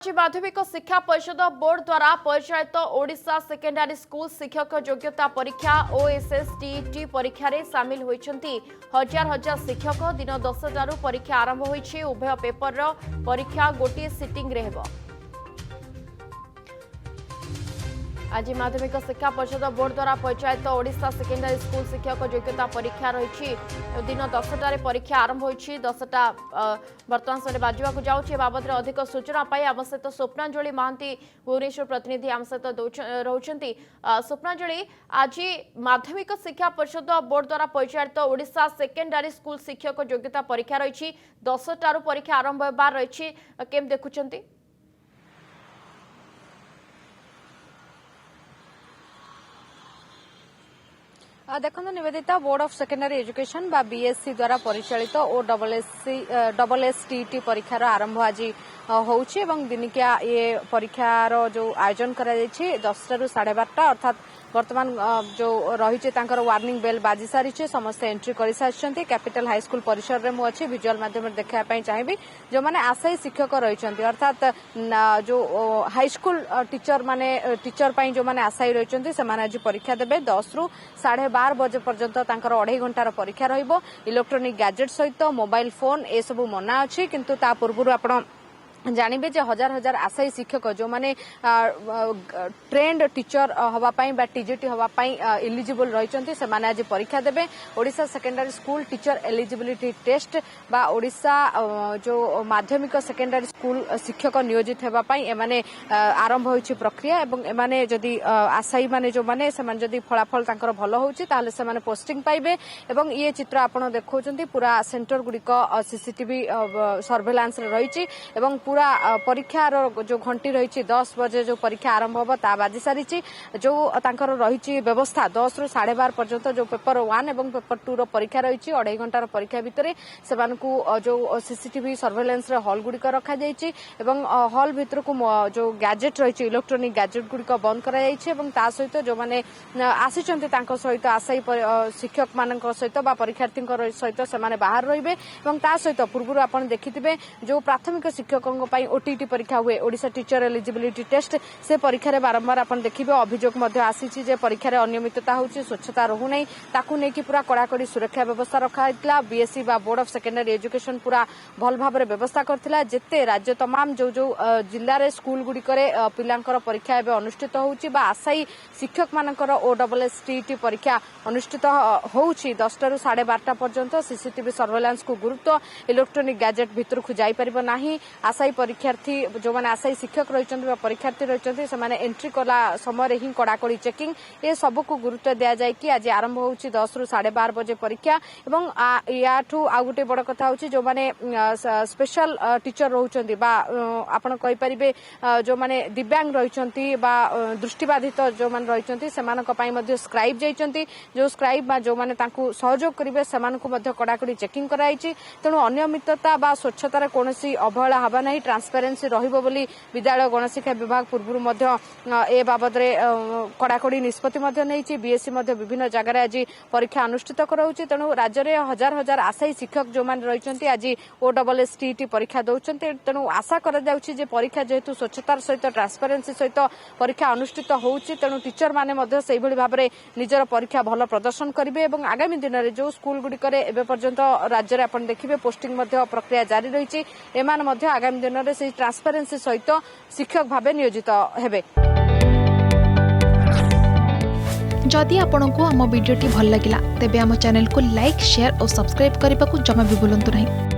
राज्य माध्यमिक शिक्षा परिषद बोर्ड द्वारा परिचालित ओडिशा सेकेंडरी स्कूल शिक्षक योग्यता परीक्षा OSSTET परीक्षा रे सामिल होइछंती हजार हजार शिक्षक दिन 10 परीक्षा आरंभ होइछि। उभय पेपर रो परीक्षा गोटे सिटिंग रे हेबो। आज माध्यमिक शिक्षा परिषद बोर्ड द्वारा परिचालित ओडिशा सेकेंडरी स्कूल शिक्षक योग्यता परीक्षा रही दिन 10 परीक्षा आरंभ होइछि। 10टा वर्तमान समय बाजवा को जाउछि। बाबद अधिक सूचना पाई आम सहित स्वप्नांजलि महांती भुवनेश्वर प्रतिनिधि आम सहित रहउछंती। स्वप्नांजलि, आज माध्यमिक शिक्षा परिषद बोर्ड द्वारा परिचालित ओडिशा सेकेंडरी स्कूल शिक्षक योग्यता परीक्षा रही 10 परीक्षा आरंभ होबार रही, केम देखुछंती? देखो Nivedita, board of secondary education बा BSc द्वारा परिचालित OSSTET परीक्षार आरंभ आज होउछि एवं दिनिकिया ये परीक्षार जो आयोजन करा जायछि 10 रु 12:30 अर्थात वर्तमान जो रही वार्निंग बेल बाजी सारी समस्त एंट्री कर सारी। कैपिटल हाई स्कूल परिसर में मुझे विजुअल माध्यम देखापी चाहिए जो मैंने आशायी शिक्षक रही अर्थात जो हाई स्कूल टीचर माने टीचर जो मैंने आशायी रही से आज परीक्षा देवे 10 रु 12:30 बजे पर्यंत 2.5 घंटार परीक्षा रहिबो। इलेक्ट्रोनिक गैजेट सहित मोबाइल फोन ए सब मना अच्छी, किंतु ता पूर्व आपण जानवे जे हजार हजार आशायी शिक्षक जो माने ट्रेंड टीचर हवापाई बा TGT हवापाई एलिजिबल रही से माने आज परीक्षा देवे। Odisha secondary school teacher eligibility test बा ओडिशा जो माध्यमिक सेकेंडरी स्कूल शिक्षक नियोजित हेबापाई एमाने आरंभ होइछि प्रक्रिया एवं एमाने जदि आशायी माने जो माने से माने जदि फलाफल तांकर भलो होउछि ताले से माने पोस्टिंग पाइबे। एवं ये चित्र आपण देखौछंती पूरा सेंटर गुडिक CCTV सर्वेलांस रे रहिछि एवं पूरा परीक्षार जो घंटी रही 10 बजे जो परीक्षा आरंभ होगा ता बाजी सारी। जो तांकर रही व्यवस्था 10 रु 12:30 पर्यंत जो पेपर 1 एवं पेपर 2 रो परीक्षा रही 2.5 घंटार परीक्षा भितर से जो CCTV सर्वेलेंस हॉल गुड़िक रखा जाइए एवं हॉल भीतर को जो गैजेट रही इलेक्ट्रोनिक गैजेट गुड़िक बंद करा ता सहित जो मैंने आसी सहित आशायी शिक्षक मान सहित परीक्षार्थी सहित से बाहर रही सहित पूर्व आप देखिथे जो प्राथमिक शिक्षकों OTT परीक्षा हुए ओडिशा टीचर एलिजिबिलिटी टेस्ट से परीक्षा रे बारंबार आपण देखिबे अभियोग मध्ये आसीछि जे परीक्षा रे अनियमितता होछि, स्वच्छता रहु नै, ताकू नै कि पूरा कड़ाकड़ी सुरक्षा व्यवस्था रखा हैतला। BSc बा बोर्ड ऑफ सेकेंडरी एजुकेशन पूरा भल भाबरे व्यवस्था करथिला। जेते राज्य तमाम जो जो जिल्ला रे स्कूल गुडी करे पिलांकर परीक्षा एबे अनुष्ठित होछि बा आशायी शिक्षक मानकर OSSTET परीक्षा अनुष्ठित होछि 10 रु 12:30 पर्यंत। CCTV सर्वेलांस को गुरुत्व इलेक्ट्रोनिक गैजेट भीतर को जाई परिबो नाही। आशायी परीक्षार्थी जो मैंने आशायी शिक्षक रही परीक्षार्थी रही से एंट्री कला समय ही कड़ाकड़ी चेकिंग ए सब को गुरुत्व दि जाए कि आज आरंभ हो 10 रु 12:30 बजे परीक्षा। एवं याठू आ गोटे बड़ कथा होची जो माने स्पेशल टीचर रहउचंती बा आपण कहि परिबे जो माने दिव्यांग रहिचंती बा दृष्टिबाधित जो माने रहिचंती सेमानक पई मध्ये स्क्राइब जाइचंती। जो स्क्राइब बा जो माने तांकू सहयोग करिवे सेमानकू मध्ये कड़ाकड़ी चेकिंग कराइछि। तेणु अनियमितता बा स्वच्छतार कोनोसी अवहेला हबा नहीं, ट्रांसपेरेंसी रहिबो बोली विद्यालय गणशिक्षा विभाग पूर्व ए बाबद कड़ाकड़ी निष्पत्ति नहीं। BSc विभिन्न जगह आज परीक्षा अनुष्ठित कराउछि। तेणु राज्य में हजार हजार आशायी शिक्षक जो मान रही आज OSSTET परीक्षा दौरान। तेणु आशा कर परीक्षा जेहेतु स्वच्छतार सहित ट्रांसपेरेंसी सहित परीक्षा अनुष्ठित होउछि, तेणु टीचर माने भाव में निजर परीक्षा भल प्रदर्शन करेंगे। आगामी दिन में जो स्कूल गुड़िक पर्यंत राज्य में आप देखिए पोस्टिंग प्रक्रिया जारी रही एमान आगामी दिन में से ट्रांसपेरेंसी सहित शिक्षक भाव नियोजित हेबे। जदि आपंक आम भिडी भल लगा तेब आम चैनल को लाइक, शेयर और सब्सक्राइब करने को जमा भी भूलु नहीं।